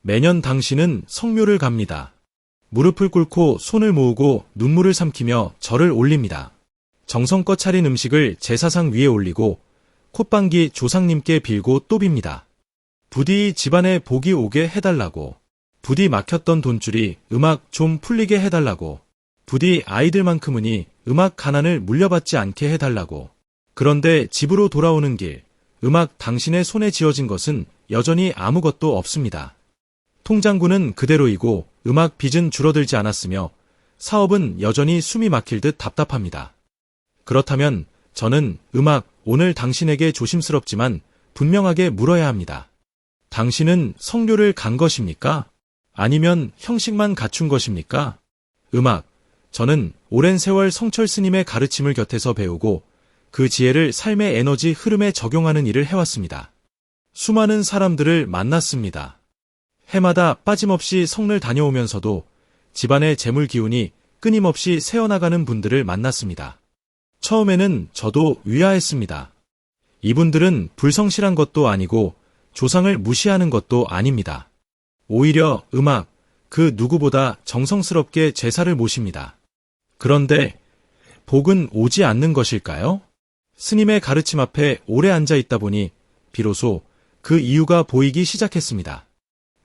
매년 당신은 성묘를 갑니다. 무릎을 꿇고 손을 모으고 눈물을 삼키며 절을 올립니다. 정성껏 차린 음식을 제사상 위에 올리고 콧방귀 조상님께 빌고 또 빕니다. 부디 집안에 복이 오게 해달라고, 부디 막혔던 돈줄이 음악 좀 풀리게 해달라고, 부디 아이들만큼은이 음악 가난을 물려받지 않게 해달라고. 그런데 집으로 돌아오는 길, 음악 당신의 손에 쥐어진 것은 여전히 아무것도 없습니다. 통장군은 그대로이고 음악 빚은 줄어들지 않았으며 사업은 여전히 숨이 막힐 듯 답답합니다. 그렇다면 저는 음악 오늘 당신에게 조심스럽지만 분명하게 물어야 합니다. 당신은 성묘를 간 것입니까? 아니면 형식만 갖춘 것입니까? 음악, 저는 오랜 세월 성철 스님의 가르침을 곁에서 배우고 그 지혜를 삶의 에너지 흐름에 적용하는 일을 해왔습니다. 수많은 사람들을 만났습니다. 해마다 빠짐없이 성을 다녀오면서도 집안의 재물 기운이 끊임없이 새어나가는 분들을 만났습니다. 처음에는 저도 의아했습니다. 이분들은 불성실한 것도 아니고 조상을 무시하는 것도 아닙니다. 오히려 음악, 그 누구보다 정성스럽게 제사를 모십니다. 그런데 복은 오지 않는 것일까요? 스님의 가르침 앞에 오래 앉아 있다 보니 비로소 그 이유가 보이기 시작했습니다.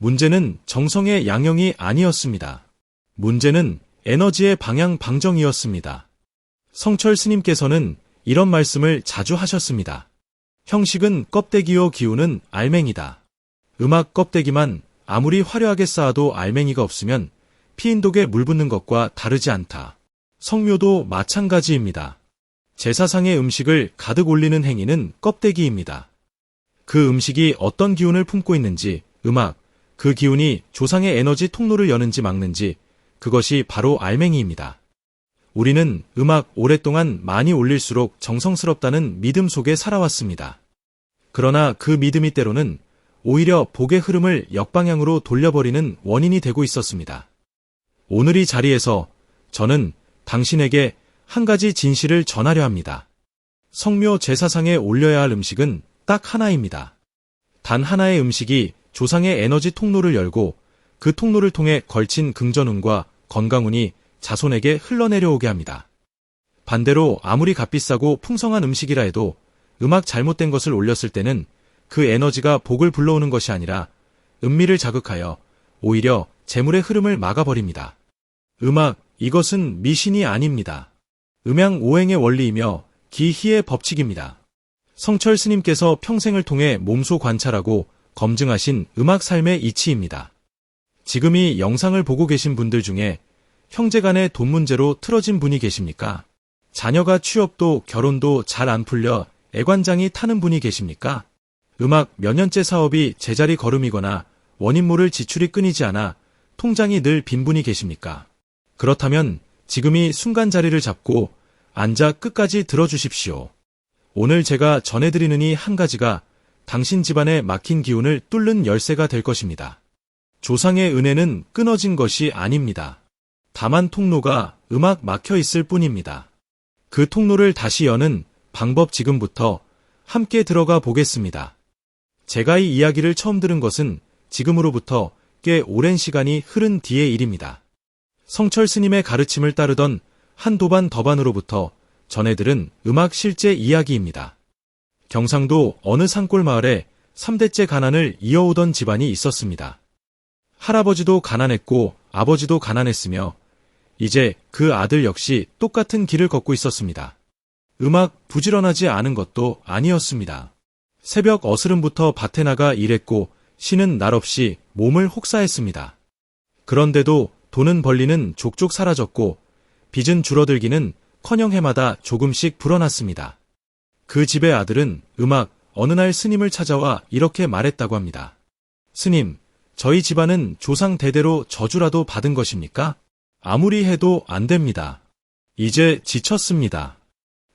문제는 정성의 양형이 아니었습니다. 문제는 에너지의 방향 방정이었습니다. 성철 스님께서는 이런 말씀을 자주 하셨습니다. 형식은 껍데기요 기운은 알맹이다. 음악 껍데기만 아무리 화려하게 쌓아도 알맹이가 없으면 피인독에 물 붓는 것과 다르지 않다. 성묘도 마찬가지입니다. 제사상의 음식을 가득 올리는 행위는 껍데기입니다. 그 음식이 어떤 기운을 품고 있는지, 음악, 그 기운이 조상의 에너지 통로를 여는지 막는지, 그것이 바로 알맹이입니다. 우리는 음악 오랫동안 많이 올릴수록 정성스럽다는 믿음 속에 살아왔습니다. 그러나 그 믿음이 때로는 오히려 복의 흐름을 역방향으로 돌려버리는 원인이 되고 있었습니다. 오늘 이 자리에서 저는 당신에게 한 가지 진실을 전하려 합니다. 성묘 제사상에 올려야 할 음식은 딱 하나입니다. 단 하나의 음식이 조상의 에너지 통로를 열고 그 통로를 통해 걸친 긍전운과 건강운이 자손에게 흘러내려오게 합니다. 반대로 아무리 값비싸고 풍성한 음식이라 해도 음악 잘못된 것을 올렸을 때는 그 에너지가 복을 불러오는 것이 아니라 음미를 자극하여 오히려 재물의 흐름을 막아버립니다. 음악, 이것은 미신이 아닙니다. 음양오행의 원리이며 기희의 법칙입니다. 성철 스님께서 평생을 통해 몸소 관찰하고 검증하신 음악 삶의 이치입니다. 지금 이 영상을 보고 계신 분들 중에 형제간의 돈 문제로 틀어진 분이 계십니까? 자녀가 취업도 결혼도 잘 안 풀려 애관장이 타는 분이 계십니까? 음악 몇 년째 사업이 제자리 걸음이거나 원인 모를 지출이 끊이지 않아 통장이 늘 빈 분이 계십니까? 그렇다면 지금 이 순간 자리를 잡고 앉아 끝까지 들어주십시오. 오늘 제가 전해드리는 이 한 가지가 당신 집안의 막힌 기운을 뚫는 열쇠가 될 것입니다. 조상의 은혜는 끊어진 것이 아닙니다. 다만 통로가 음악 막혀 있을 뿐입니다. 그 통로를 다시 여는 방법 지금부터 함께 들어가 보겠습니다. 제가 이 이야기를 처음 들은 것은 지금으로부터 꽤 오랜 시간이 흐른 뒤의 일입니다. 성철 스님의 가르침을 따르던 한도반 더반으로부터 전해들은 음악 실제 이야기입니다. 경상도 어느 산골 마을에 3대째 가난을 이어오던 집안이 있었습니다. 할아버지도 가난했고 아버지도 가난했으며 이제 그 아들 역시 똑같은 길을 걷고 있었습니다. 음악 부지런하지 않은 것도 아니었습니다. 새벽 어스름부터 밭에 나가 일했고 쉬는 날 없이 몸을 혹사했습니다. 그런데도 돈은 벌리는 족족 사라졌고 빚은 줄어들기는 커녕 해마다 조금씩 불어났습니다. 그 집의 아들은 음악 어느 날 스님을 찾아와 이렇게 말했다고 합니다. 스님, 저희 집안은 조상 대대로 저주라도 받은 것입니까? 아무리 해도 안 됩니다. 이제 지쳤습니다.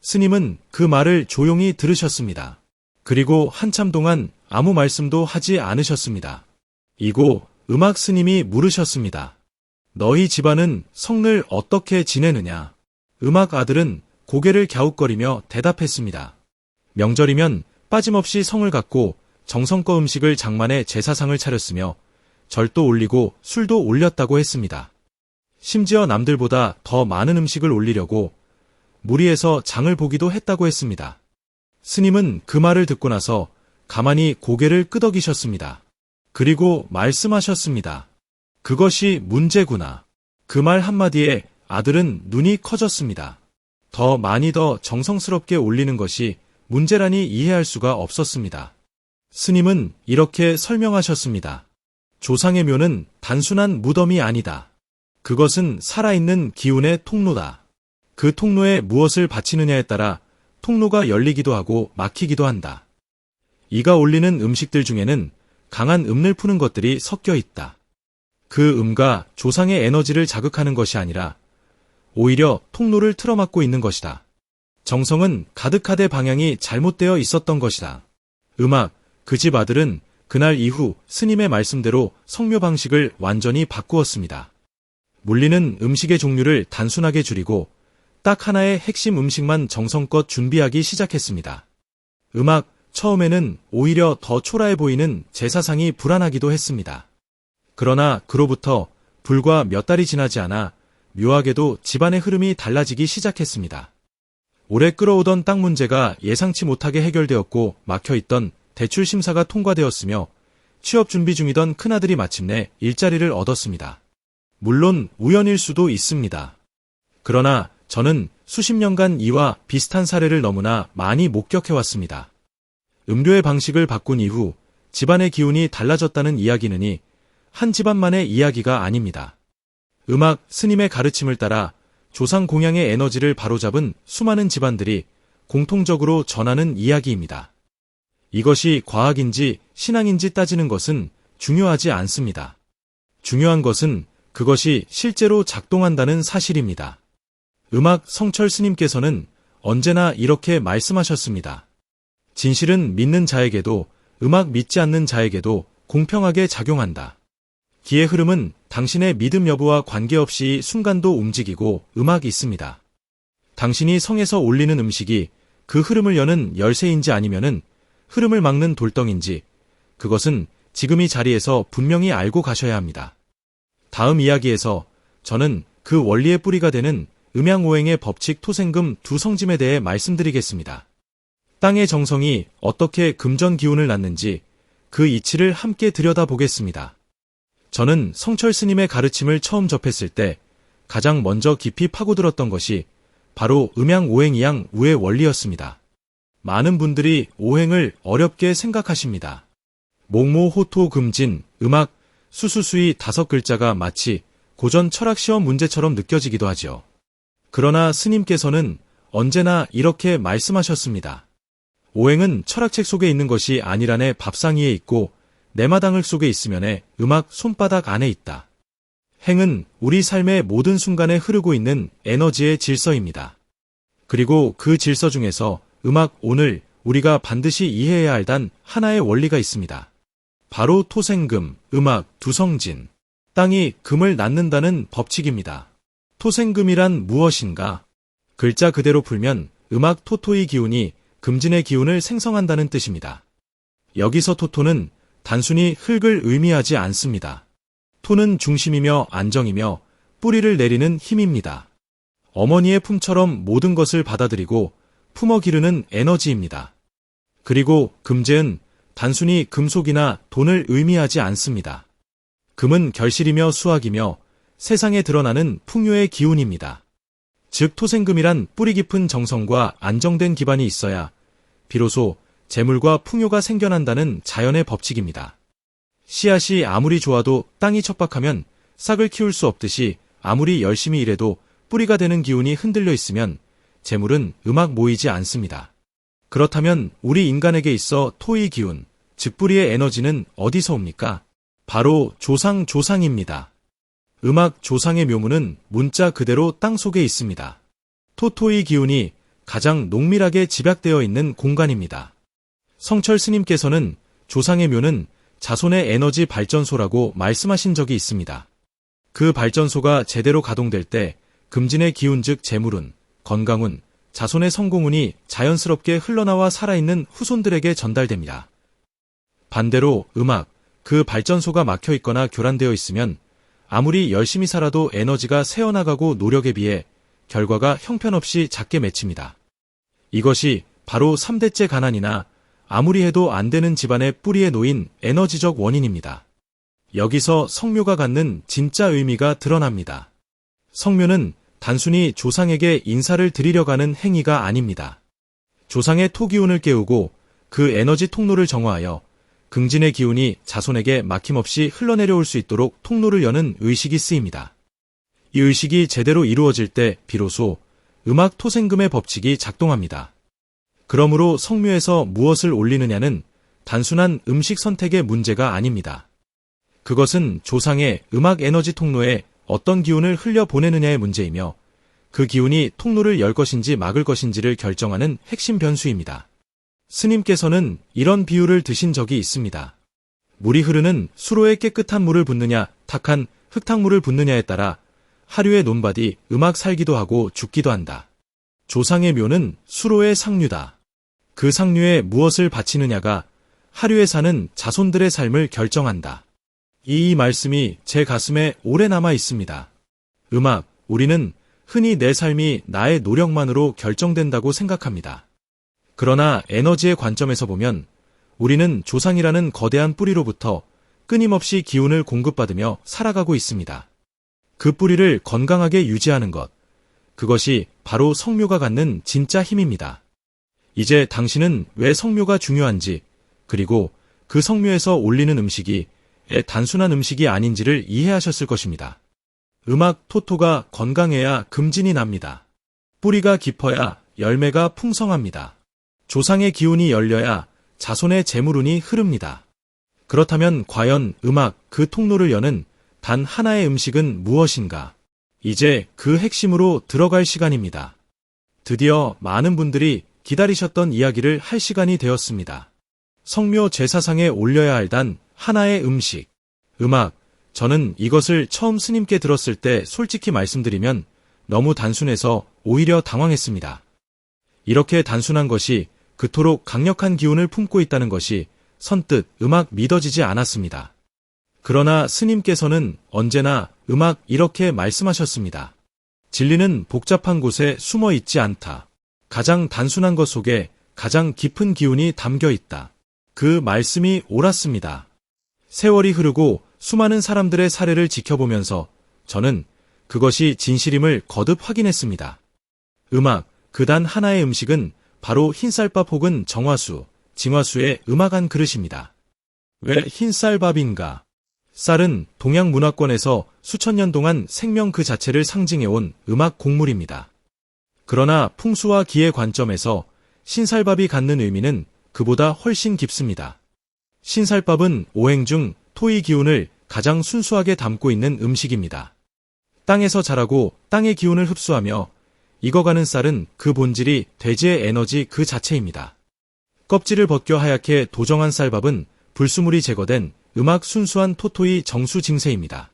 스님은 그 말을 조용히 들으셨습니다. 그리고 한참 동안 아무 말씀도 하지 않으셨습니다. 이고 음악 스님이 물으셨습니다. 너희 집안은 성을 어떻게 지내느냐? 음악 아들은 고개를 갸웃거리며 대답했습니다. 명절이면 빠짐없이 성을 갖고 정성껏 음식을 장만해 제사상을 차렸으며 절도 올리고 술도 올렸다고 했습니다. 심지어 남들보다 더 많은 음식을 올리려고 무리해서 장을 보기도 했다고 했습니다. 스님은 그 말을 듣고 나서 가만히 고개를 끄덕이셨습니다. 그리고 말씀하셨습니다. 그것이 문제구나. 그 말 한마디에 아들은 눈이 커졌습니다. 더 많이 더 정성스럽게 올리는 것이 문제라니 이해할 수가 없었습니다. 스님은 이렇게 설명하셨습니다. 조상의 묘는 단순한 무덤이 아니다. 그것은 살아있는 기운의 통로다. 그 통로에 무엇을 바치느냐에 따라 통로가 열리기도 하고 막히기도 한다. 이가 올리는 음식들 중에는 강한 음을 푸는 것들이 섞여 있다. 그 음과 조상의 에너지를 자극하는 것이 아니라 오히려 통로를 틀어막고 있는 것이다. 정성은 가득하되 방향이 잘못되어 있었던 것이다. 음악, 그 집 아들은 그날 이후 스님의 말씀대로 성묘 방식을 완전히 바꾸었습니다. 물리는 음식의 종류를 단순하게 줄이고 딱 하나의 핵심 음식만 정성껏 준비하기 시작했습니다. 음악, 처음에는 오히려 더 초라해 보이는 제사상이 불안하기도 했습니다. 그러나 그로부터 불과 몇 달이 지나지 않아 묘하게도 집안의 흐름이 달라지기 시작했습니다. 오래 끌어오던 땅 문제가 예상치 못하게 해결되었고 막혀있던 대출 심사가 통과되었으며 취업 준비 중이던 큰아들이 마침내 일자리를 얻었습니다. 물론 우연일 수도 있습니다. 그러나 저는 수십 년간 이와 비슷한 사례를 너무나 많이 목격해왔습니다. 음료의 방식을 바꾼 이후 집안의 기운이 달라졌다는 이야기는이 한 집안만의 이야기가 아닙니다. 음악, 스님의 가르침을 따라 조상 공양의 에너지를 바로잡은 수많은 집안들이 공통적으로 전하는 이야기입니다. 이것이 과학인지 신앙인지 따지는 것은 중요하지 않습니다. 중요한 것은 그것이 실제로 작동한다는 사실입니다. 음악 성철 스님께서는 언제나 이렇게 말씀하셨습니다. 진실은 믿는 자에게도 음악 믿지 않는 자에게도 공평하게 작용한다. 기의 흐름은 당신의 믿음 여부와 관계없이 순간도 움직이고 음악이 있습니다. 당신이 성에서 올리는 음식이 그 흐름을 여는 열쇠인지 아니면은 흐름을 막는 돌덩인지 그것은 지금 이 자리에서 분명히 알고 가셔야 합니다. 다음 이야기에서 저는 그 원리의 뿌리가 되는 음양오행의 법칙 토생금 두 성짐에 대해 말씀드리겠습니다. 땅의 정성이 어떻게 금전 기운을 낳는지 그 이치를 함께 들여다보겠습니다. 저는 성철 스님의 가르침을 처음 접했을 때 가장 먼저 깊이 파고들었던 것이 바로 음양오행이양 우의 원리였습니다. 많은 분들이 오행을 어렵게 생각하십니다. 목모호토금진, 음악, 수수수이 5글자가 마치 고전 철학시험 문제처럼 느껴지기도 하죠. 그러나 스님께서는 언제나 이렇게 말씀하셨습니다. 오행은 철학책 속에 있는 것이 아니라네 밥상 위에 있고 내 마당을 속에 있으면에 음악 손바닥 안에 있다. 행은 우리 삶의 모든 순간에 흐르고 있는 에너지의 질서입니다. 그리고 그 질서 중에서 음악 오늘 우리가 반드시 이해해야 할 단 하나의 원리가 있습니다. 바로 토생금, 음악, 두성진. 땅이 금을 낳는다는 법칙입니다. 토생금이란 무엇인가? 글자 그대로 풀면 음악 토토의 기운이 금진의 기운을 생성한다는 뜻입니다. 여기서 토토는 단순히 흙을 의미하지 않습니다. 토는 중심이며 안정이며 뿌리를 내리는 힘입니다. 어머니의 품처럼 모든 것을 받아들이고 품어 기르는 에너지입니다. 그리고 금제은 단순히 금속이나 돈을 의미하지 않습니다. 금은 결실이며 수확이며 세상에 드러나는 풍요의 기운입니다. 즉 토생금이란 뿌리 깊은 정성과 안정된 기반이 있어야 비로소 재물과 풍요가 생겨난다는 자연의 법칙입니다. 씨앗이 아무리 좋아도 땅이 척박하면 싹을 키울 수 없듯이 아무리 열심히 일해도 뿌리가 되는 기운이 흔들려 있으면 재물은 음악 모이지 않습니다. 그렇다면 우리 인간에게 있어 토의 기운, 즉 뿌리의 에너지는 어디서 옵니까? 바로 조상입니다. 음악 조상의 묘문은 문자 그대로 땅 속에 있습니다. 토토의 기운이 가장 농밀하게 집약되어 있는 공간입니다. 성철 스님께서는 조상의 묘는 자손의 에너지 발전소라고 말씀하신 적이 있습니다. 그 발전소가 제대로 가동될 때 금진의 기운 즉 재물운, 건강운, 자손의 성공운이 자연스럽게 흘러나와 살아있는 후손들에게 전달됩니다. 반대로 음악, 그 발전소가 막혀 있거나 교란되어 있으면 아무리 열심히 살아도 에너지가 새어나가고 노력에 비해 결과가 형편없이 작게 맺힙니다. 이것이 바로 3대째 가난이나 아무리 해도 안 되는 집안의 뿌리에 놓인 에너지적 원인입니다. 여기서 성묘가 갖는 진짜 의미가 드러납니다. 성묘는 단순히 조상에게 인사를 드리려고 하는 행위가 아닙니다. 조상의 토기운을 깨우고 그 에너지 통로를 정화하여 긍진의 기운이 자손에게 막힘없이 흘러내려올 수 있도록 통로를 여는 의식이 쓰입니다. 이 의식이 제대로 이루어질 때 비로소 음악 토생금의 법칙이 작동합니다. 그러므로 성묘에서 무엇을 올리느냐는 단순한 음식 선택의 문제가 아닙니다. 그것은 조상의 음악 에너지 통로에 어떤 기운을 흘려보내느냐의 문제이며 그 기운이 통로를 열 것인지 막을 것인지를 결정하는 핵심 변수입니다. 스님께서는 이런 비유를 드신 적이 있습니다. 물이 흐르는 수로에 깨끗한 물을 붓느냐 탁한 흙탕물을 붓느냐에 따라 하류의 논밭이 음악 살기도 하고 죽기도 한다. 조상의 묘는 수로의 상류다. 그 상류에 무엇을 바치느냐가 하류에 사는 자손들의 삶을 결정한다. 이 말씀이 제 가슴에 오래 남아 있습니다. 음악, 우리는 흔히 내 삶이 나의 노력만으로 결정된다고 생각합니다. 그러나 에너지의 관점에서 보면 우리는 조상이라는 거대한 뿌리로부터 끊임없이 기운을 공급받으며 살아가고 있습니다. 그 뿌리를 건강하게 유지하는 것, 그것이 바로 성묘가 갖는 진짜 힘입니다. 이제 당신은 왜 성묘가 중요한지, 그리고 그 성묘에서 올리는 음식이 단순한 음식이 아닌지를 이해하셨을 것입니다. 음악 토토가 건강해야 금진이 납니다. 뿌리가 깊어야 열매가 풍성합니다. 조상의 기운이 열려야 자손의 재물운이 흐릅니다. 그렇다면 과연 음악 그 통로를 여는 단 하나의 음식은 무엇인가? 이제 그 핵심으로 들어갈 시간입니다. 드디어 많은 분들이 기다리셨던 이야기를 할 시간이 되었습니다. 성묘 제사상에 올려야 할 단 하나의 음식, 음악. 저는 이것을 처음 스님께 들었을 때 솔직히 말씀드리면 너무 단순해서 오히려 당황했습니다. 이렇게 단순한 것이 그토록 강력한 기운을 품고 있다는 것이 선뜻 음악 믿어지지 않았습니다. 그러나 스님께서는 언제나 음악 이렇게 말씀하셨습니다. 진리는 복잡한 곳에 숨어 있지 않다. 가장 단순한 것 속에 가장 깊은 기운이 담겨 있다. 그 말씀이 옳았습니다. 세월이 흐르고 수많은 사람들의 사례를 지켜보면서 저는 그것이 진실임을 거듭 확인했습니다. 음악, 그 단 하나의 음식은 바로 흰쌀밥 혹은 정화수, 징화수의 음악 한 그릇입니다. 왜 흰쌀밥인가? 쌀은 동양 문화권에서 수천 년 동안 생명 그 자체를 상징해온 음악 곡물입니다. 그러나 풍수와 기의 관점에서 신쌀밥이 갖는 의미는 그보다 훨씬 깊습니다. 신쌀밥은 오행 중 토의 기운을 가장 순수하게 담고 있는 음식입니다. 땅에서 자라고 땅의 기운을 흡수하며 익어가는 쌀은 그 본질이 대지의 에너지 그 자체입니다. 껍질을 벗겨 하얗게 도정한 쌀밥은 불수물이 제거된 음악 순수한 토토의 정수 징세입니다.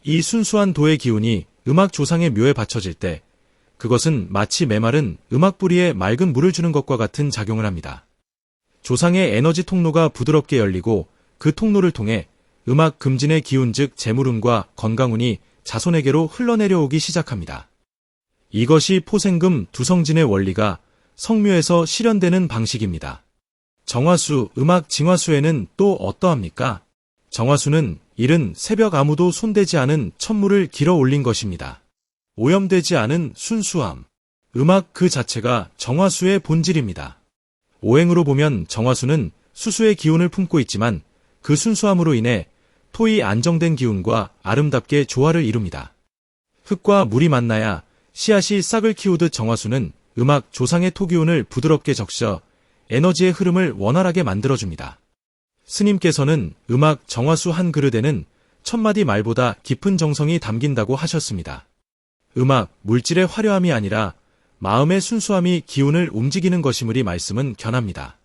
이 순수한 도의 기운이 음악 조상의 묘에 받쳐질 때 그것은 마치 메마른 음악 뿌리에 맑은 물을 주는 것과 같은 작용을 합니다. 조상의 에너지 통로가 부드럽게 열리고 그 통로를 통해 음악 금진의 기운 즉 재물운과 건강운이 자손에게로 흘러내려오기 시작합니다. 이것이 포생금 두성진의 원리가 성묘에서 실현되는 방식입니다. 정화수, 음악 징화수에는 또 어떠합니까? 정화수는 이른 새벽 아무도 손대지 않은 천물을 길어 올린 것입니다. 오염되지 않은 순수함. 음악 그 자체가 정화수의 본질입니다. 오행으로 보면 정화수는 수수의 기운을 품고 있지만 그 순수함으로 인해 토의 안정된 기운과 아름답게 조화를 이룹니다. 흙과 물이 만나야 씨앗이 싹을 키우듯 정화수는 음악 조상의 토기운을 부드럽게 적셔 에너지의 흐름을 원활하게 만들어줍니다. 스님께서는 음악 정화수 한 그릇에는 1000마디 말보다 깊은 정성이 담긴다고 하셨습니다. 음악, 물질의 화려함이 아니라 마음의 순수함이 기운을 움직이는 것이므리 말씀은 견합니다.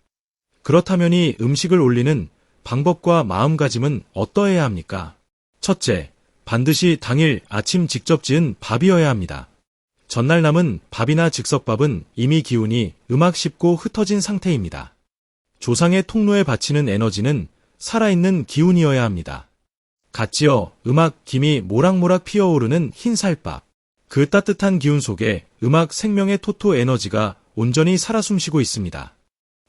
그렇다면 이 음식을 올리는 방법과 마음가짐은 어떠해야 합니까? 첫째, 반드시 당일 아침 직접 지은 밥이어야 합니다. 전날 남은 밥이나 즉석밥은 이미 기운이 음악 씹고 흩어진 상태입니다. 조상의 통로에 바치는 에너지는 살아있는 기운이어야 합니다. 같지요. 음악 김이 모락모락 피어오르는 흰 살밥. 그 따뜻한 기운 속에 음악 생명의 토토 에너지가 온전히 살아 숨쉬고 있습니다.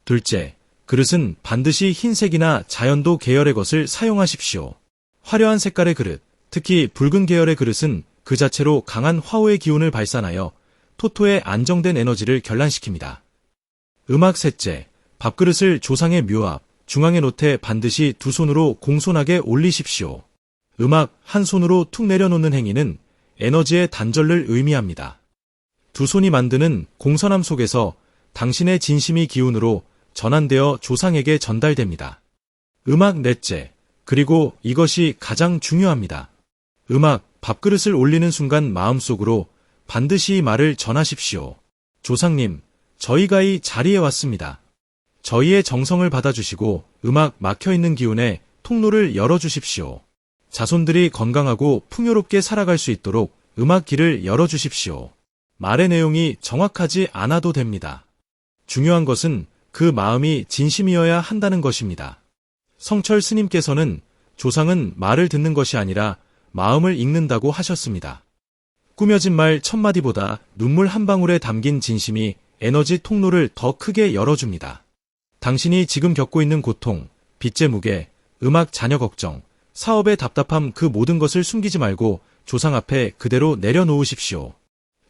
둘째, 그릇은 반드시 흰색이나 자연도 계열의 것을 사용하십시오. 화려한 색깔의 그릇, 특히 붉은 계열의 그릇은 그 자체로 강한 화호의 기운을 발산하여 토토의 안정된 에너지를 결란시킵니다. 음악 셋째, 밥그릇을 조상의 묘 앞, 중앙에 놓되 반드시 두 손으로 공손하게 올리십시오. 음악 한 손으로 툭 내려놓는 행위는 에너지의 단절을 의미합니다. 두 손이 만드는 공선함 속에서 당신의 진심이 기운으로 전환되어 조상에게 전달됩니다. 음악 넷째, 그리고 이것이 가장 중요합니다. 음악 밥그릇을 올리는 순간 마음속으로 반드시 이 말을 전하십시오. 조상님, 저희가 이 자리에 왔습니다. 저희의 정성을 받아주시고 음악 막혀있는 기운에 통로를 열어주십시오. 자손들이 건강하고 풍요롭게 살아갈 수 있도록 음악 길을 열어주십시오. 말의 내용이 정확하지 않아도 됩니다. 중요한 것은 그 마음이 진심이어야 한다는 것입니다. 성철 스님께서는 조상은 말을 듣는 것이 아니라 마음을 읽는다고 하셨습니다. 꾸며진 말 1000마디보다 눈물 한 방울에 담긴 진심이 에너지 통로를 더 크게 열어줍니다. 당신이 지금 겪고 있는 고통, 빚의 무게, 음악 자녀 걱정, 사업의 답답함 그 모든 것을 숨기지 말고 조상 앞에 그대로 내려놓으십시오.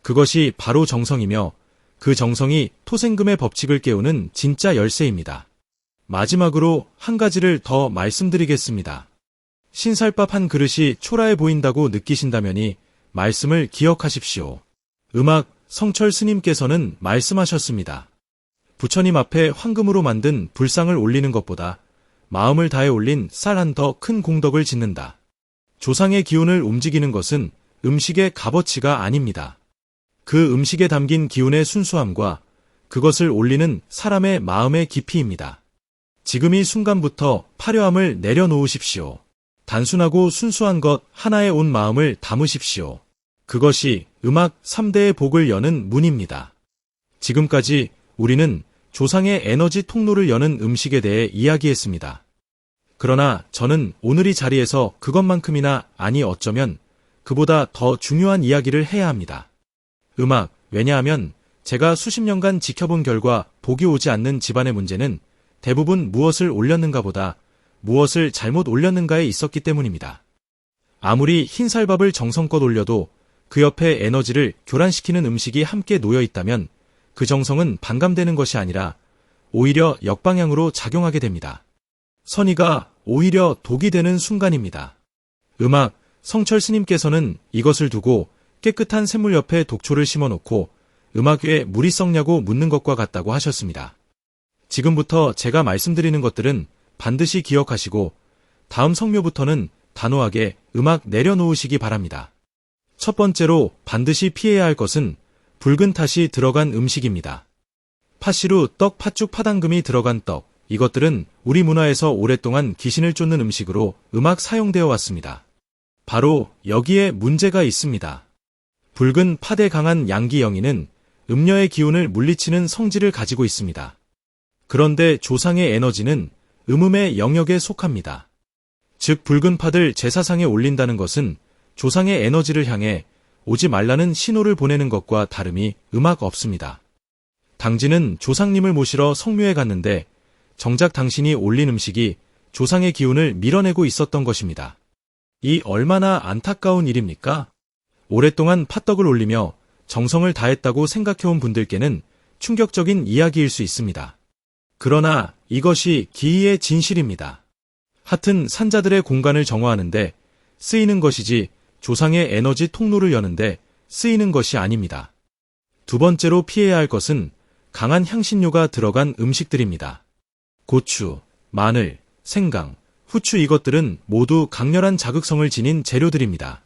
그것이 바로 정성이며 그 정성이 토생금의 법칙을 깨우는 진짜 열쇠입니다. 마지막으로 한 가지를 더 말씀드리겠습니다. 신살밥 한 그릇이 초라해 보인다고 느끼신다면이 말씀을 기억하십시오. 음악 성철 스님께서는 말씀하셨습니다. 부처님 앞에 황금으로 만든 불상을 올리는 것보다 마음을 다해 올린 쌀 한 더 큰 공덕을 짓는다. 조상의 기운을 움직이는 것은 음식의 값어치가 아닙니다. 그 음식에 담긴 기운의 순수함과 그것을 올리는 사람의 마음의 깊이입니다. 지금 이 순간부터 파려함을 내려놓으십시오. 단순하고 순수한 것 하나에 온 마음을 담으십시오. 그것이 음악 3대의 복을 여는 문입니다. 지금까지 우리는 조상의 에너지 통로를 여는 음식에 대해 이야기했습니다. 그러나 저는 오늘 이 자리에서 그것만큼이나 아니 어쩌면 그보다 더 중요한 이야기를 해야 합니다. 음악, 왜냐하면 제가 수십 년간 지켜본 결과 복이 오지 않는 집안의 문제는 대부분 무엇을 올렸는가 보다 무엇을 잘못 올렸는가에 있었기 때문입니다. 아무리 흰쌀밥을 정성껏 올려도 그 옆에 에너지를 교란시키는 음식이 함께 놓여 있다면 그 정성은 반감되는 것이 아니라 오히려 역방향으로 작용하게 됩니다. 선의가 오히려 독이 되는 순간입니다. 음악, 성철 스님께서는 이것을 두고 깨끗한 샘물 옆에 독초를 심어놓고 음악 위에 물이 썩냐고 묻는 것과 같다고 하셨습니다. 지금부터 제가 말씀드리는 것들은 반드시 기억하시고 다음 성묘부터는 단호하게 음악 내려놓으시기 바랍니다. 첫 번째로 반드시 피해야 할 것은 붉은 팥이 들어간 음식입니다. 팥시루, 떡, 팥죽, 파당금이 들어간 떡, 이것들은 우리 문화에서 오랫동안 귀신을 쫓는 음식으로 음악 사용되어 왔습니다. 바로 여기에 문제가 있습니다. 붉은 팥에 강한 양기영이는 음녀의 기운을 물리치는 성질을 가지고 있습니다. 그런데 조상의 에너지는 음음의 영역에 속합니다. 즉 붉은 팥을 제사상에 올린다는 것은 조상의 에너지를 향해 오지 말라는 신호를 보내는 것과 다름이 음악 없습니다. 당진은 조상님을 모시러 성묘에 갔는데 정작 당신이 올린 음식이 조상의 기운을 밀어내고 있었던 것입니다. 이 얼마나 안타까운 일입니까? 오랫동안 팥떡을 올리며 정성을 다했다고 생각해온 분들께는 충격적인 이야기일 수 있습니다. 그러나 이것이 기이의 진실입니다. 하튼 산자들의 공간을 정화하는데 쓰이는 것이지 조상의 에너지 통로를 여는데 쓰이는 것이 아닙니다. 두 번째로 피해야 할 것은 강한 향신료가 들어간 음식들입니다. 고추, 마늘, 생강, 후추 이것들은 모두 강렬한 자극성을 지닌 재료들입니다.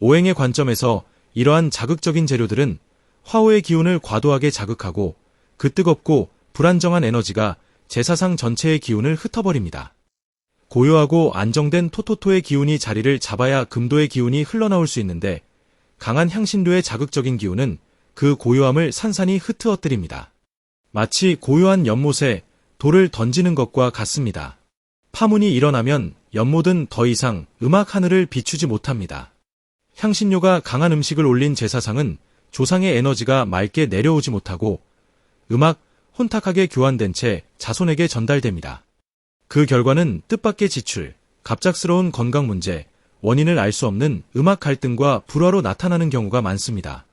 오행의 관점에서 이러한 자극적인 재료들은 화호의 기운을 과도하게 자극하고 그 뜨겁고 불안정한 에너지가 제사상 전체의 기운을 흩어버립니다. 고요하고 안정된 토토토의 기운이 자리를 잡아야 금도의 기운이 흘러나올 수 있는데 강한 향신료의 자극적인 기운은 그 고요함을 산산이 흩어뜨립니다. 마치 고요한 연못에 돌을 던지는 것과 같습니다. 파문이 일어나면 연못은 더 이상 음악 하늘을 비추지 못합니다. 향신료가 강한 음식을 올린 제사상은 조상의 에너지가 맑게 내려오지 못하고 음악 혼탁하게 교환된 채 자손에게 전달됩니다. 그 결과는 뜻밖의 지출, 갑작스러운 건강 문제, 원인을 알 수 없는 음악 갈등과 불화로 나타나는 경우가 많습니다.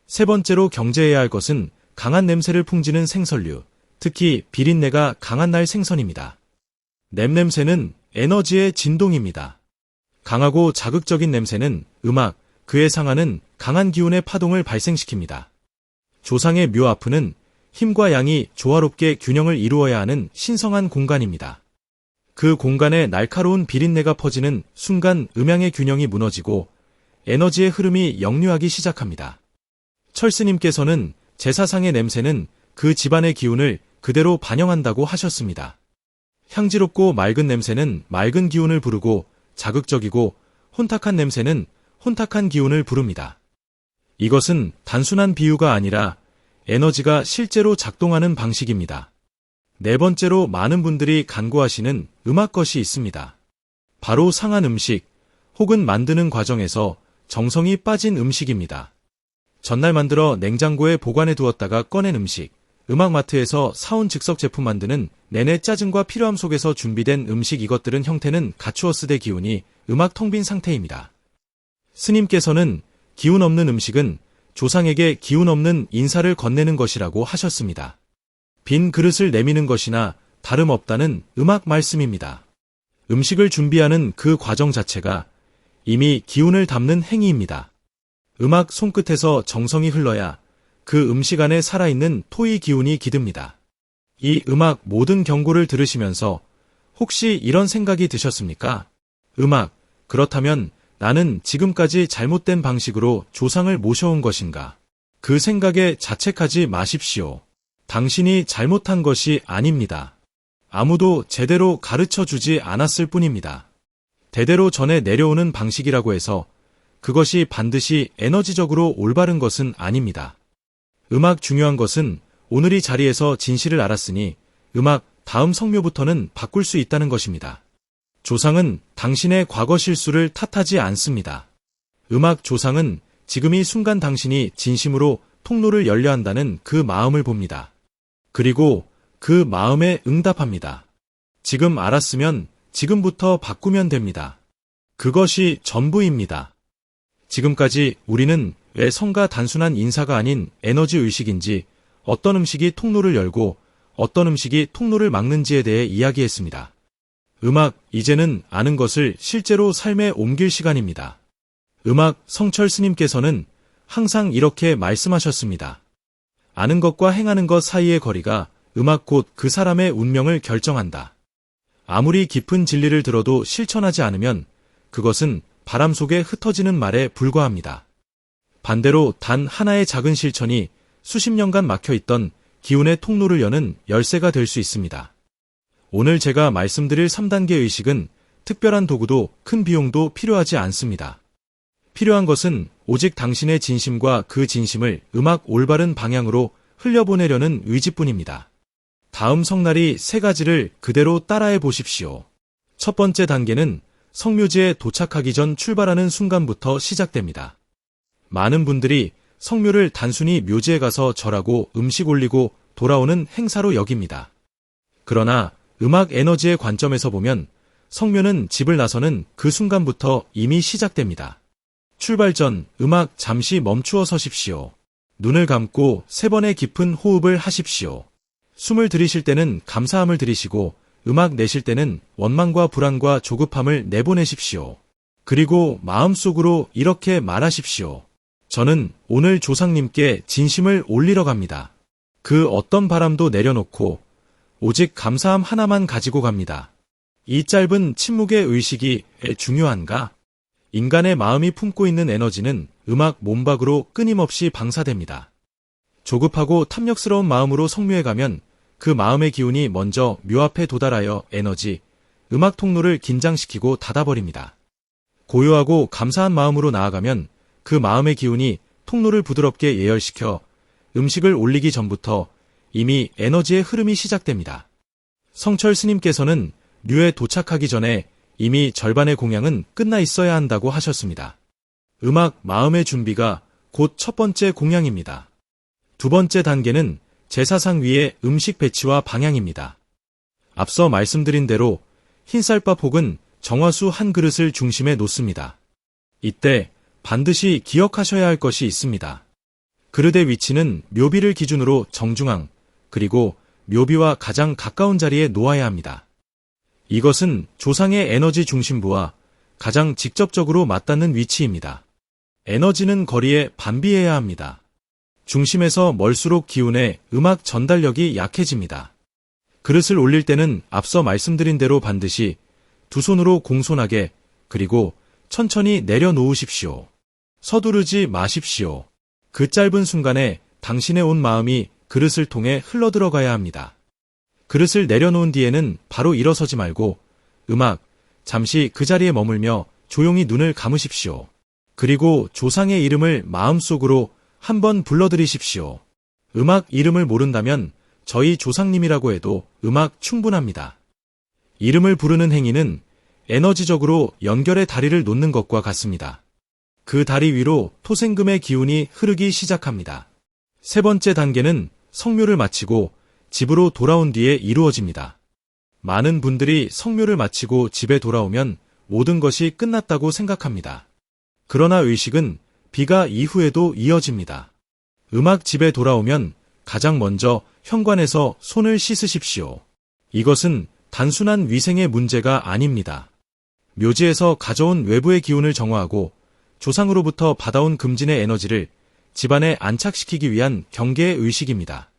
세 번째로 경계해야 할 것은 강한 냄새를 풍기는 생선류, 특히 비린내가 강한 날 생선입니다. 냄새는 에너지의 진동입니다. 강하고 자극적인 냄새는 음악, 그에 상하는 강한 기운의 파동을 발생시킵니다. 조상의 묘아프는 힘과 양이 조화롭게 균형을 이루어야 하는 신성한 공간입니다. 그 공간에 날카로운 비린내가 퍼지는 순간 음양의 균형이 무너지고 에너지의 흐름이 역류하기 시작합니다. 철스님께서는 제사상의 냄새는 그 집안의 기운을 그대로 반영한다고 하셨습니다. 향지롭고 맑은 냄새는 맑은 기운을 부르고 자극적이고 혼탁한 냄새는 혼탁한 기운을 부릅니다. 이것은 단순한 비유가 아니라 에너지가 실제로 작동하는 방식입니다. 네 번째로 많은 분들이 간구하시는 음악것이 있습니다. 바로 상한 음식 혹은 만드는 과정에서 정성이 빠진 음식입니다. 전날 만들어 냉장고에 보관해 두었다가 꺼낸 음식, 음악마트에서 사온 즉석 제품 만드는 내내 짜증과 필요함 속에서 준비된 음식, 이것들은 형태는 갖추었으되 기운이 음악 텅 빈 상태입니다. 스님께서는 기운 없는 음식은 조상에게 기운 없는 인사를 건네는 것이라고 하셨습니다. 빈 그릇을 내미는 것이나 다름없다는 음악 말씀입니다. 음식을 준비하는 그 과정 자체가 이미 기운을 담는 행위입니다. 음악 손끝에서 정성이 흘러야 그 음식 안에 살아있는 토의 기운이 기듭니다. 이 음악 모든 경고를 들으시면서 혹시 이런 생각이 드셨습니까? 음악, 그렇다면 나는 지금까지 잘못된 방식으로 조상을 모셔온 것인가? 그 생각에 자책하지 마십시오. 당신이 잘못한 것이 아닙니다. 아무도 제대로 가르쳐 주지 않았을 뿐입니다. 대대로 전해 내려오는 방식이라고 해서 그것이 반드시 에너지적으로 올바른 것은 아닙니다. 음악 중요한 것은 오늘 이 자리에서 진실을 알았으니 음악 다음 성묘부터는 바꿀 수 있다는 것입니다. 조상은 당신의 과거 실수를 탓하지 않습니다. 음악 조상은 지금 이 순간 당신이 진심으로 통로를 열려 한다는 그 마음을 봅니다. 그리고 그 마음에 응답합니다. 지금 알았으면 지금부터 바꾸면 됩니다. 그것이 전부입니다. 지금까지 우리는 왜 성가 단순한 인사가 아닌 에너지 의식인지, 어떤 음식이 통로를 열고 어떤 음식이 통로를 막는지에 대해 이야기했습니다. 음악, 이제는 아는 것을 실제로 삶에 옮길 시간입니다. 음악 성철 스님께서는 항상 이렇게 말씀하셨습니다. 아는 것과 행하는 것 사이의 거리가 음악 곧 그 사람의 운명을 결정한다. 아무리 깊은 진리를 들어도 실천하지 않으면 그것은 바람 속에 흩어지는 말에 불과합니다. 반대로 단 하나의 작은 실천이 수십 년간 막혀있던 기운의 통로를 여는 열쇠가 될 수 있습니다. 오늘 제가 말씀드릴 3단계 의식은 특별한 도구도 큰 비용도 필요하지 않습니다. 필요한 것은 오직 당신의 진심과 그 진심을 음악 올바른 방향으로 흘려보내려는 의지뿐입니다. 다음 성날이 3가지를 그대로 따라해 보십시오. 첫 번째 단계는 성묘지에 도착하기 전 출발하는 순간부터 시작됩니다. 많은 분들이 성묘를 단순히 묘지에 가서 절하고 음식 올리고 돌아오는 행사로 여깁니다. 그러나 음악 에너지의 관점에서 보면 성묘는 집을 나서는 그 순간부터 이미 시작됩니다. 출발 전 음악 잠시 멈추어 서십시오. 눈을 감고 3번의 깊은 호흡을 하십시오. 숨을 들이쉴 때는 감사함을 들이쉬고 음악 내쉴 때는 원망과 불안과 조급함을 내보내십시오. 그리고 마음속으로 이렇게 말하십시오. 저는 오늘 조상님께 진심을 올리러 갑니다. 그 어떤 바람도 내려놓고 오직 감사함 하나만 가지고 갑니다. 이 짧은 침묵의 의식이 왜 중요한가? 인간의 마음이 품고 있는 에너지는 음악 몸박으로 끊임없이 방사됩니다. 조급하고 탐욕스러운 마음으로 성묘에 가면 그 마음의 기운이 먼저 묘 앞에 도달하여 에너지, 음악 통로를 긴장시키고 닫아버립니다. 고요하고 감사한 마음으로 나아가면 그 마음의 기운이 통로를 부드럽게 예열시켜 음식을 올리기 전부터 이미 에너지의 흐름이 시작됩니다. 성철 스님께서는 류에 도착하기 전에 이미 절반의 공양은 끝나 있어야 한다고 하셨습니다. 음악 마음의 준비가 곧 첫 번째 공양입니다. 두 번째 단계는 제사상 위의 음식 배치와 방향입니다. 앞서 말씀드린 대로 흰쌀밥 혹은 정화수 한 그릇을 중심에 놓습니다. 이때 반드시 기억하셔야 할 것이 있습니다. 그릇의 위치는 묘비를 기준으로 정중앙, 그리고 묘비와 가장 가까운 자리에 놓아야 합니다. 이것은 조상의 에너지 중심부와 가장 직접적으로 맞닿는 위치입니다. 에너지는 거리에 반비해야 합니다. 중심에서 멀수록 기운의 음악 전달력이 약해집니다. 그릇을 올릴 때는 앞서 말씀드린 대로 반드시 두 손으로 공손하게 그리고 천천히 내려놓으십시오. 서두르지 마십시오. 그 짧은 순간에 당신의 온 마음이 그릇을 통해 흘러들어가야 합니다. 그릇을 내려놓은 뒤에는 바로 일어서지 말고 잠시 그 자리에 머물며 조용히 눈을 감으십시오. 그리고 조상의 이름을 마음속으로 한번 불러들이십시오. 음악 이름을 모른다면 저희 조상님이라고 해도 충분합니다. 이름을 부르는 행위는 에너지적으로 연결의 다리를 놓는 것과 같습니다. 그 다리 위로 토생금의 기운이 흐르기 시작합니다. 세 번째 단계는 성묘를 마치고 집으로 돌아온 뒤에 이루어집니다. 많은 분들이 성묘를 마치고 집에 돌아오면 모든 것이 끝났다고 생각합니다. 그러나 의식은 비가 이후에도 이어집니다. 집에 돌아오면 가장 먼저 현관에서 손을 씻으십시오. 이것은 단순한 위생의 문제가 아닙니다. 묘지에서 가져온 외부의 기운을 정화하고 조상으로부터 받아온 금진의 에너지를 집안에 안착시키기 위한 경계의 의식입니다.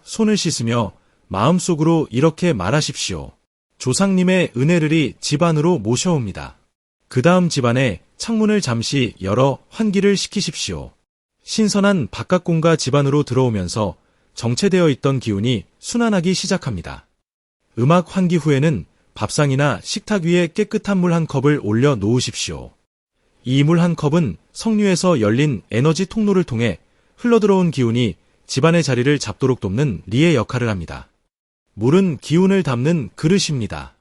손을 씻으며 마음속으로 이렇게 말하십시오. 조상님의 은혜를 집 안으로 모셔옵니다. 그 다음 집안에 창문을 잠시 열어 환기를 시키십시오. 신선한 바깥 공기가 집 안으로 들어오면서 정체되어 있던 기운이 순환하기 시작합니다. 환기 후에는 밥상이나 식탁 위에 깨끗한 물 한 컵을 올려 놓으십시오. 이 물 한 컵은 성류에서 열린 에너지 통로를 통해 흘러들어온 기운이 집안의 자리를 잡도록 돕는 리의 역할을 합니다. 물은 기운을 담는 그릇입니다.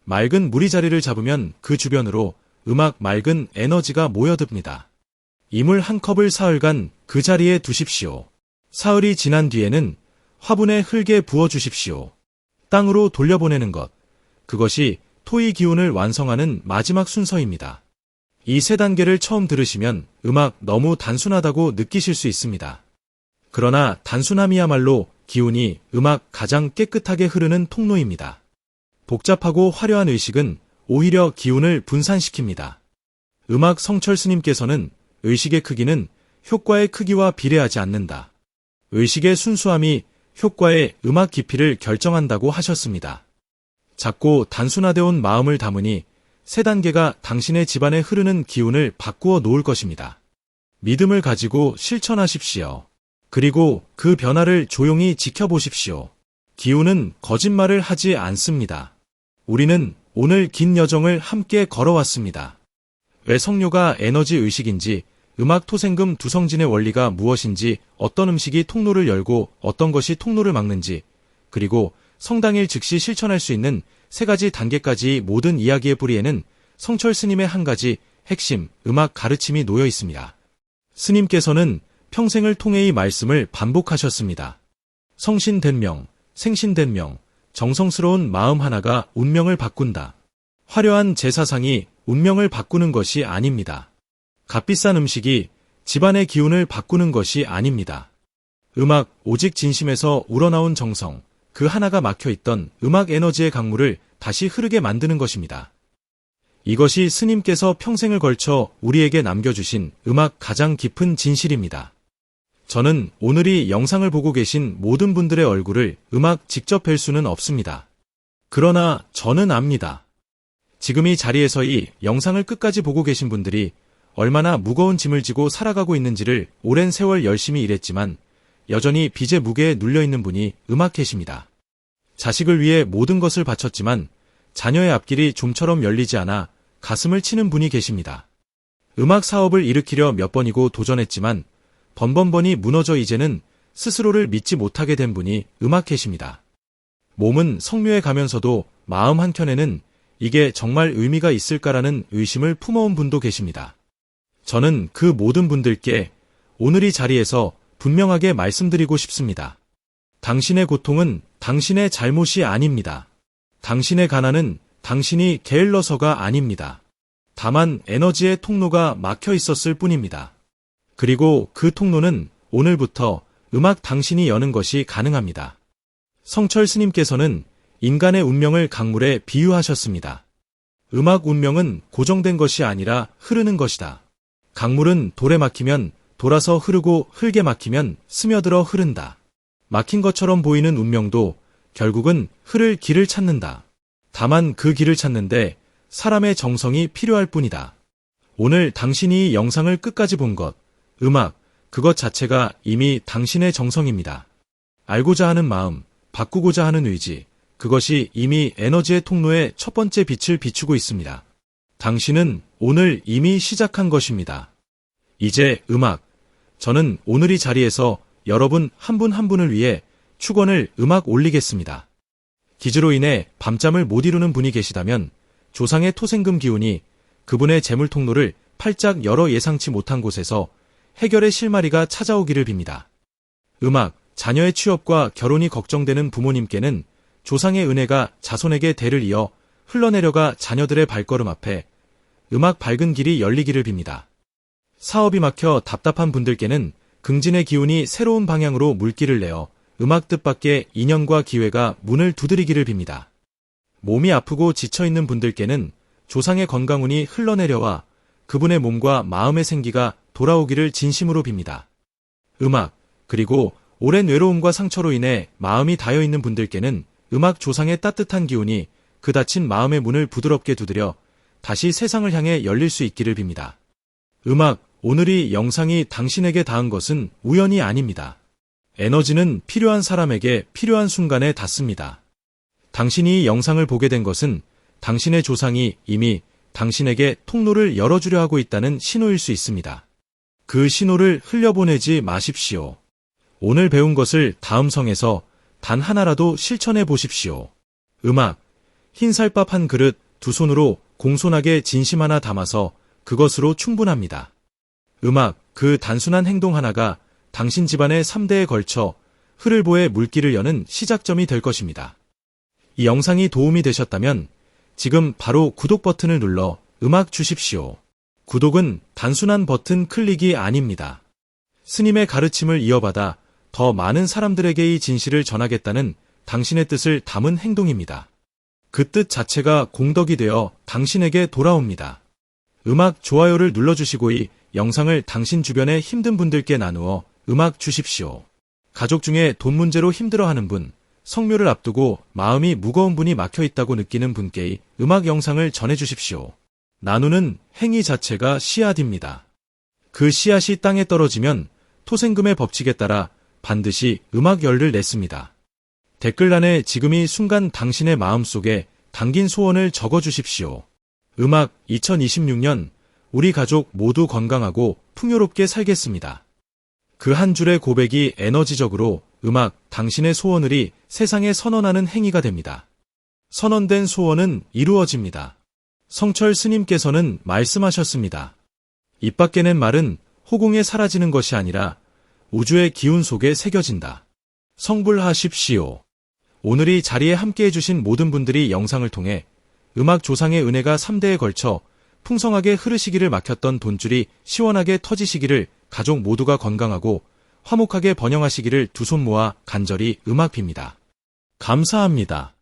맑은 물이 자리를 잡으면 그 주변으로 맑은 에너지가 모여듭니다. 이 물 한 컵을 사흘간 그 자리에 두십시오. 사흘이 지난 뒤에는 화분에 흙에 부어주십시오. 땅으로 돌려보내는 것, 그것이 토의 기운을 완성하는 마지막 순서입니다. 이 세 단계를 처음 들으시면 너무 단순하다고 느끼실 수 있습니다. 그러나 단순함이야말로 기운이 가장 깨끗하게 흐르는 통로입니다. 복잡하고 화려한 의식은 오히려 기운을 분산시킵니다. 성철 스님께서는 의식의 크기는 효과의 크기와 비례하지 않는다. 의식의 순수함이 효과의 깊이를 결정한다고 하셨습니다. 작고 단순화되어 온 마음을 담으니 세 단계가 당신의 집안에 흐르는 기운을 바꾸어 놓을 것입니다. 믿음을 가지고 실천하십시오. 그리고 그 변화를 조용히 지켜보십시오. 기운은 거짓말을 하지 않습니다. 우리는 오늘 긴 여정을 함께 걸어왔습니다. 왜 성묘가 에너지 의식인지, 토생금 두성진의 원리가 무엇인지, 어떤 음식이 통로를 열고 어떤 것이 통로를 막는지, 그리고 성당일 즉시 실천할 수 있는 세 가지 단계까지 모든 이야기의 뿌리에는 성철 스님의 한 가지 핵심 가르침이 놓여 있습니다. 스님께서는 평생을 통해 이 말씀을 반복하셨습니다. 성신된 명, 생신된 명, 정성스러운 마음 하나가 운명을 바꾼다. 화려한 제사상이 운명을 바꾸는 것이 아닙니다. 값비싼 음식이 집안의 기운을 바꾸는 것이 아닙니다. 오직 진심에서 우러나온 정성, 그 하나가 막혀있던 에너지의 강물을 다시 흐르게 만드는 것입니다. 이것이 스님께서 평생을 걸쳐 우리에게 남겨주신 가장 깊은 진실입니다. 저는 오늘 이 영상을 보고 계신 모든 분들의 얼굴을 직접 뵐 수는 없습니다. 그러나 저는 압니다. 지금 이 자리에서 이 영상을 끝까지 보고 계신 분들이 얼마나 무거운 짐을 지고 살아가고 있는지를 오랜 세월 열심히 일했지만 여전히 빚의 무게에 눌려있는 분이 계십니다. 자식을 위해 모든 것을 바쳤지만 자녀의 앞길이 좀처럼 열리지 않아 가슴을 치는 분이 계십니다. 사업을 일으키려 몇 번이고 도전했지만 번번번이 무너져 이제는 스스로를 믿지 못하게 된 분이 계십니다. 몸은 성묘에 가면서도 마음 한켠에는 이게 정말 의미가 있을까라는 의심을 품어온 분도 계십니다. 저는 그 모든 분들께 오늘 이 자리에서 분명하게 말씀드리고 싶습니다. 당신의 고통은 당신의 잘못이 아닙니다. 당신의 가난은 당신이 게을러서가 아닙니다. 다만 에너지의 통로가 막혀 있었을 뿐입니다. 그리고 그 통로는 오늘부터 음악 당신이 여는 것이 가능합니다. 성철 스님께서는 인간의 운명을 강물에 비유하셨습니다. 음악 운명은 고정된 것이 아니라 흐르는 것이다. 강물은 돌에 막히면 돌아서 흐르고 흙에 막히면 스며들어 흐른다. 막힌 것처럼 보이는 운명도 결국은 흐를 길을 찾는다. 다만 그 길을 찾는데 사람의 정성이 필요할 뿐이다. 오늘 당신이 이 영상을 끝까지 본 것, 음악, 그것 자체가 이미 당신의 정성입니다. 알고자 하는 마음, 바꾸고자 하는 의지, 그것이 이미 에너지의 통로에 첫 번째 빛을 비추고 있습니다. 당신은 오늘 이미 시작한 것입니다. 이제 음악, 저는 오늘 이 자리에서 여러분 한 분 한 분을 위해 축원을 음악 올리겠습니다. 기주로 인해 밤잠을 못 이루는 분이 계시다면 조상의 토생금 기운이 그분의 재물 통로를 활짝 열어 예상치 못한 곳에서 해결의 실마리가 찾아오기를 빕니다. 음악, 자녀의 취업과 결혼이 걱정되는 부모님께는 조상의 은혜가 자손에게 대를 이어 흘러내려가 자녀들의 발걸음 앞에 음악 밝은 길이 열리기를 빕니다. 사업이 막혀 답답한 분들께는 긍진의 기운이 새로운 방향으로 물길을 내어 음악 뜻밖의 인연과 기회가 문을 두드리기를 빕니다. 몸이 아프고 지쳐있는 분들께는 조상의 건강운이 흘러내려와 그분의 몸과 마음의 생기가 돌아오기를 진심으로 빕니다. 음악, 그리고 오랜 외로움과 상처로 인해 마음이 닿여있는 분들께는 음악 조상의 따뜻한 기운이 그 닫힌 마음의 문을 부드럽게 두드려 다시 세상을 향해 열릴 수 있기를 빕니다. 음악, 오늘 이 영상이 당신에게 닿은 것은 우연이 아닙니다. 에너지는 필요한 사람에게 필요한 순간에 닿습니다. 당신이 이 영상을 보게 된 것은 당신의 조상이 이미 당신에게 통로를 열어주려 하고 있다는 신호일 수 있습니다. 그 신호를 흘려보내지 마십시오. 오늘 배운 것을 다음 성에서 단 하나라도 실천해 보십시오. 음악, 흰쌀밥 한 그릇 두 손으로 공손하게 진심 하나 담아서 그것으로 충분합니다. 음악, 그 단순한 행동 하나가 당신 집안의 3대에 걸쳐 흐를보의 물길을 여는 시작점이 될 것입니다. 이 영상이 도움이 되셨다면 지금 바로 구독 버튼을 눌러 음악 주십시오. 구독은 단순한 버튼 클릭이 아닙니다. 스님의 가르침을 이어받아 더 많은 사람들에게 이 진실을 전하겠다는 당신의 뜻을 담은 행동입니다. 그 뜻 자체가 공덕이 되어 당신에게 돌아옵니다. 음악 좋아요를 눌러주시고 이 영상을 당신 주변의 힘든 분들께 나누어 음악 주십시오. 가족 중에 돈 문제로 힘들어하는 분, 성묘를 앞두고 마음이 무거운 분이 막혀있다고 느끼는 분께 이 음악 영상을 전해주십시오. 나누는 행위 자체가 씨앗입니다. 그 씨앗이 땅에 떨어지면 토생금의 법칙에 따라 반드시 음악 열을 냈습니다. 댓글란에 지금 이 순간 당신의 마음속에 담긴 소원을 적어주십시오. 음악 2026년 우리 가족 모두 건강하고 풍요롭게 살겠습니다. 그 한 줄의 고백이 에너지적으로 음악 당신의 소원을 세상에 선언하는 행위가 됩니다. 선언된 소원은 이루어집니다. 성철 스님께서는 말씀하셨습니다. 입 밖에 낸 말은 호공에 사라지는 것이 아니라 우주의 기운 속에 새겨진다. 성불하십시오. 오늘 이 자리에 함께해 주신 모든 분들이 영상을 통해 음악 조상의 은혜가 3대에 걸쳐 풍성하게 흐르시기를 막혔던 돈줄이 시원하게 터지시기를 가족 모두가 건강하고 화목하게 번영하시기를 두 손 모아 간절히 음악 빕니다. 감사합니다.